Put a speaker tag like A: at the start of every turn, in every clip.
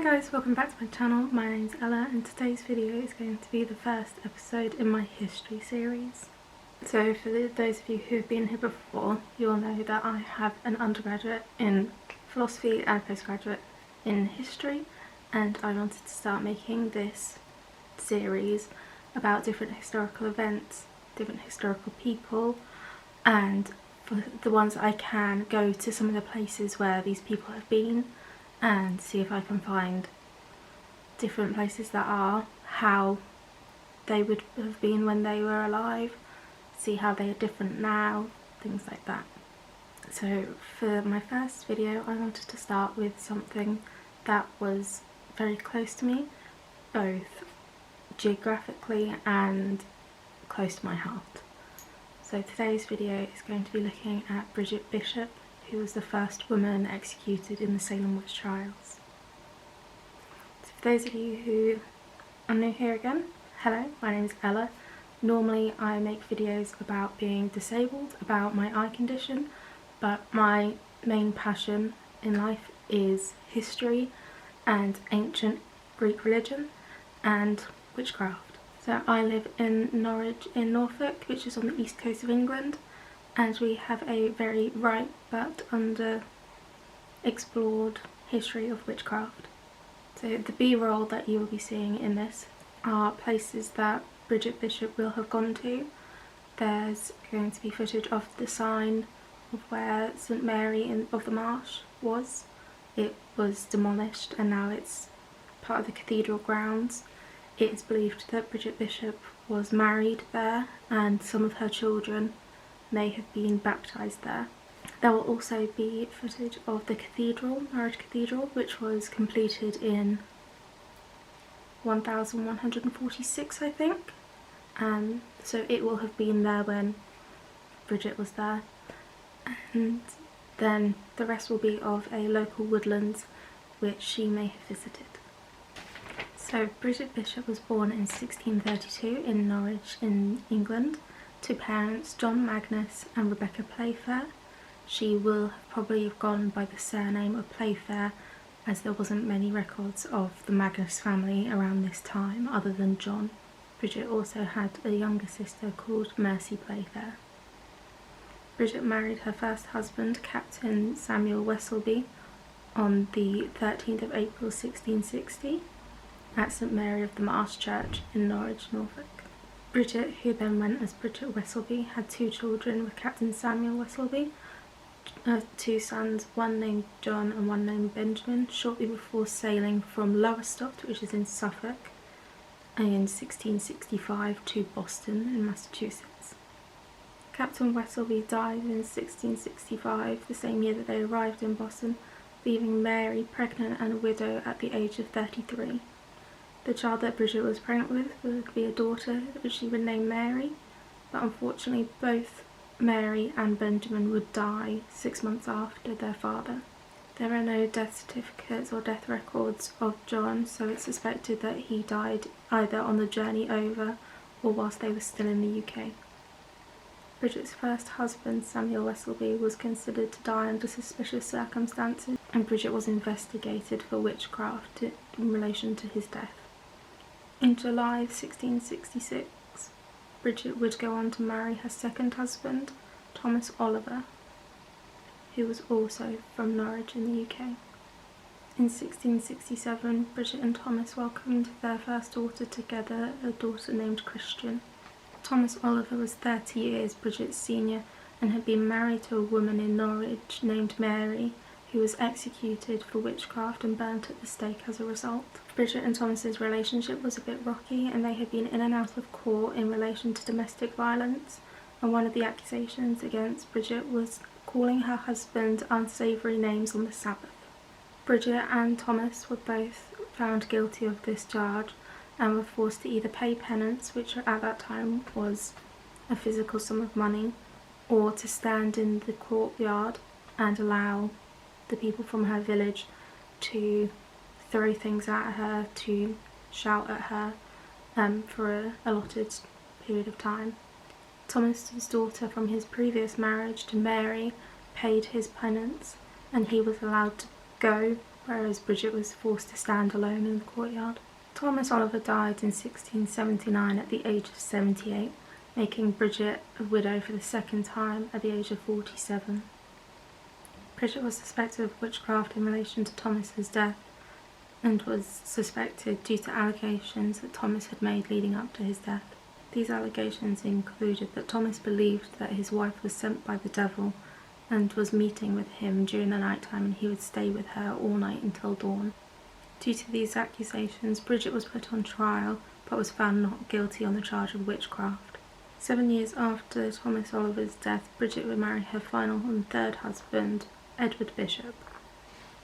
A: Hi guys, welcome back to my channel. My name's Ella and today's video is going to be the first episode in my history series. So for those of you who have been here before, you'll know that I have an undergraduate in philosophy and a postgraduate in history, and I wanted to start making this series about different historical events, different historical people, and for the ones I can, go to some of the places where these people have been and see if I can find different places that are how they would have been when they were alive, see how they are different now, things like that. So for my first video I wanted to start with something that was very close to me, both geographically and close to my heart. So today's video is going to be looking at Bridget Bishop, who was the first woman executed in the Salem witch trials. So for those of you who are new here again, hello, my name is Ella. Normally I make videos about being disabled, about my eye condition, but my main passion in life is history and ancient Greek religion and witchcraft. So I live in Norwich in Norfolk, which is on the east coast of England, and we have a very ripe but under-explored history of witchcraft. So the B-roll that you will be seeing in this are places that Bridget Bishop will have gone to. There's going to be footage of the sign of where St Mary of the Marsh was. It was demolished and now it's part of the cathedral grounds. It is believed that Bridget Bishop was married there and some of her children may have been baptised there. There will also be footage of the cathedral, Norwich Cathedral, which was completed in 1146 I think. So it will have been there when Bridget was there. And then the rest will be of a local woodlands which she may have visited. So Bridget Bishop was born in 1632 in Norwich in England to parents John Magnus and Rebecca Playfair. She will probably have gone by the surname of Playfair as there wasn't many records of the Magnus family around this time other than John. Bridget also had a younger sister called Mercy Playfair. Bridget married her first husband, Captain Samuel Wesselby, on the 13th of April 1660 at St Mary of the Marsh Church in Norwich, Norfolk. Bridget, who then went as Bridget Wesselby, had two children with Captain Samuel Wesselby, two sons, one named John and one named Benjamin, shortly before sailing from Lowestoft, which is in Suffolk, in 1665 to Boston in Massachusetts. Captain Wesselby died in 1665, the same year that they arrived in Boston, leaving Mary pregnant and a widow at the age of 33. The child that Bridget was pregnant with would be a daughter which she would name Mary, but unfortunately both Mary and Benjamin would die 6 months after their father. There are no death certificates or death records of John, so it's suspected that he died either on the journey over or whilst they were still in the UK. Bridget's first husband, Samuel Wesselby, was considered to die under suspicious circumstances, and Bridget was investigated for witchcraft in relation to his death. In July 1666, Bridget would go on to marry her second husband, Thomas Oliver, who was also from Norwich in the UK. In 1667, Bridget and Thomas welcomed their first daughter together, a daughter named Christian. Thomas Oliver was 30 years Bridget's senior and had been married to a woman in Norwich named Mary, who was executed for witchcraft and burnt at the stake as a result. Bridget and Thomas's relationship was a bit rocky and they had been in and out of court in relation to domestic violence, and one of the accusations against Bridget was calling her husband unsavoury names on the Sabbath. Bridget and Thomas were both found guilty of this charge and were forced to either pay penance, which at that time was a physical sum of money, or to stand in the courtyard and allow the people from her village to throw things at her, to shout at her for a allotted period of time. Thomas's daughter from his previous marriage to Mary paid his penance and he was allowed to go whereas Bridget was forced to stand alone in the courtyard. Thomas Oliver died in 1679 at the age of 78, making Bridget a widow for the second time at the age of 47. Bridget was suspected of witchcraft in relation to Thomas's death, and was suspected due to allegations that Thomas had made leading up to his death. These allegations included that Thomas believed that his wife was sent by the devil and was meeting with him during the night time, and he would stay with her all night until dawn. Due to these accusations, Bridget was put on trial but was found not guilty on the charge of witchcraft. 7 years after Thomas Oliver's death, Bridget would marry her final and third husband, Edward Bishop.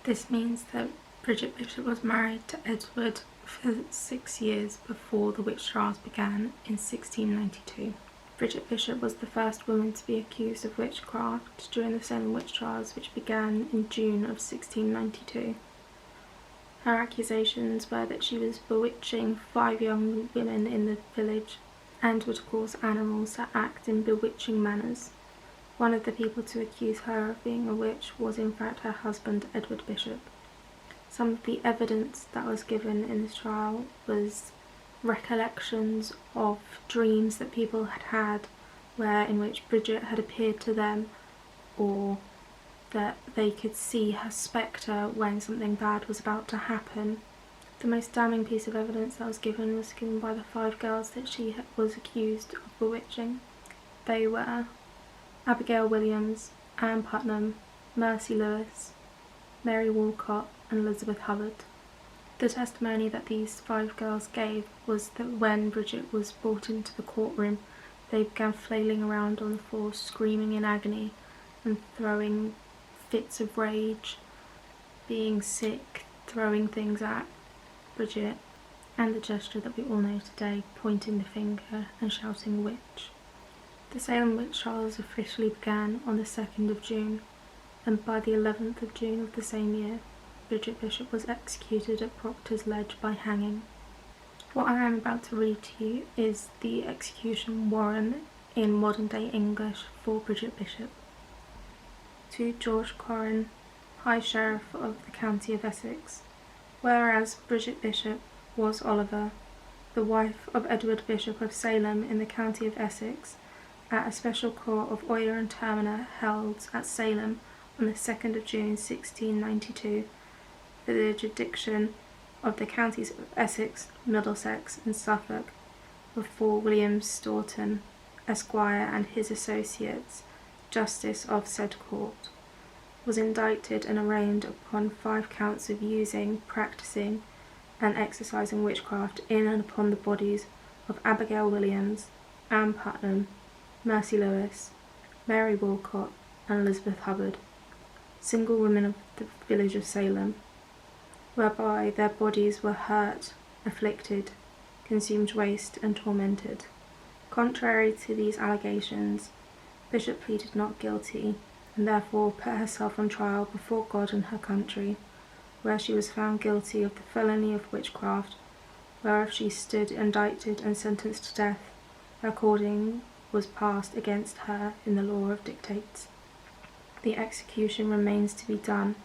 A: This means that Bridget Bishop was married to Edward for 6 years before the witch trials began in 1692. Bridget Bishop was the first woman to be accused of witchcraft during the Salem witch trials, which began in June of 1692. Her accusations were that she was bewitching 5 young women in the village and would cause animals to act in bewitching manners. One of the people to accuse her of being a witch was in fact her husband, Edward Bishop. Some of the evidence that was given in this trial was recollections of dreams that people had had, in which Bridget had appeared to them, or that they could see her spectre when something bad was about to happen. The most damning piece of evidence that was given by the 5 girls that she was accused of bewitching. They were Abigail Williams, Anne Putnam, Mercy Lewis, Mary Walcott, and Elizabeth Hubbard. The testimony that these 5 girls gave was that when Bridget was brought into the courtroom, they began flailing around on the floor, screaming in agony and throwing fits of rage, being sick, throwing things at Bridget, and the gesture that we all know today, pointing the finger and shouting witch. The Salem witch trials officially began on the 2nd of June, and by the 11th of June of the same year, Bridget Bishop was executed at Proctor's Ledge by hanging. What I am about to read to you is the execution warrant in modern-day English for Bridget Bishop. To George Corrin, High Sheriff of the County of Essex. Whereas Bridget Bishop was Oliver, the wife of Edward Bishop of Salem in the County of Essex, at a special court of Oyer and Terminer held at Salem on the 2nd of June 1692, for the jurisdiction of the counties of Essex, Middlesex, and Suffolk, before William Staunton, Esquire, and his associates, Justice of said court, was indicted and arraigned upon 5 counts of using, practising, and exercising witchcraft in and upon the bodies of Abigail Williams, Anne Putnam, Mercy Lewis, Mary Walcott, and Elizabeth Hubbard, single women of the village of Salem, whereby their bodies were hurt, afflicted, consumed waste, and tormented. Contrary to these allegations, Bishop pleaded not guilty, and therefore put herself on trial before God and her country, where she was found guilty of the felony of witchcraft, whereof she stood indicted and sentenced to death. According was passed against her in the law of dictates. The execution remains to be done.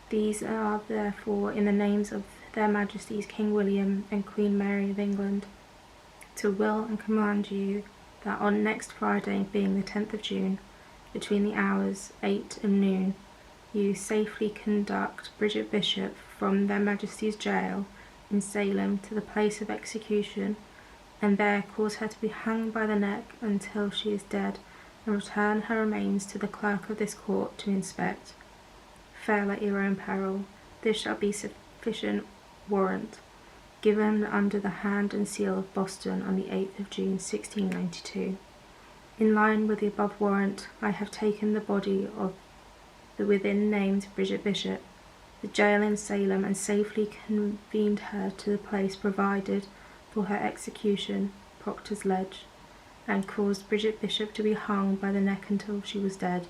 A: These are therefore in the names of their Majesties King William and Queen Mary of England, to will and command you that on next Friday, being the 10th of June, between the hours 8 and noon, you safely conduct Bridget Bishop from their Majesties' jail in Salem to the place of execution, and there cause her to be hung by the neck until she is dead, and return her remains to the clerk of this court to inspect. Fair at your own peril, this shall be sufficient warrant, given under the hand and seal of Boston on the 8th of June 1692. In line with the above warrant, I have taken the body of the within named Bridget Bishop, the jail in Salem, and safely convened her to the place provided for her execution, Proctor's Ledge, and caused Bridget Bishop to be hung by the neck until she was dead.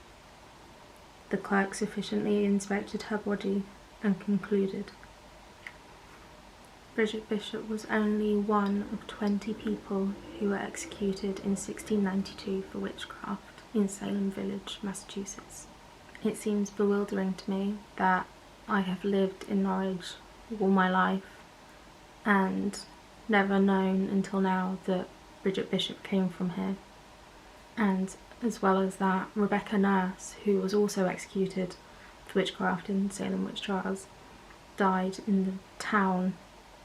A: The clerk sufficiently inspected her body and concluded. Bridget Bishop was only one of 20 people who were executed in 1692 for witchcraft in Salem Village, Massachusetts. It seems bewildering to me that I have lived in Norwich all my life and never known until now that Bridget Bishop came from here. And as well as that, Rebecca Nurse, who was also executed for witchcraft in Salem witch trials, died in the town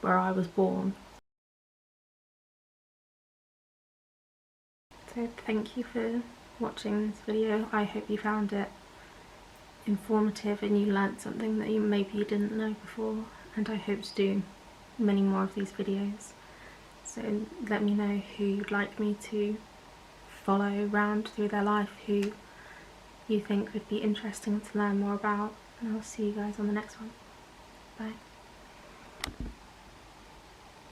A: where I was born. So thank you for watching this video. I hope you found it informative and you learnt something that maybe you didn't know before, and I hope to do many more of these videos. So let me know who you'd like me to follow around through their life, who you think would be interesting to learn more about, and I'll see you guys on the next one. Bye.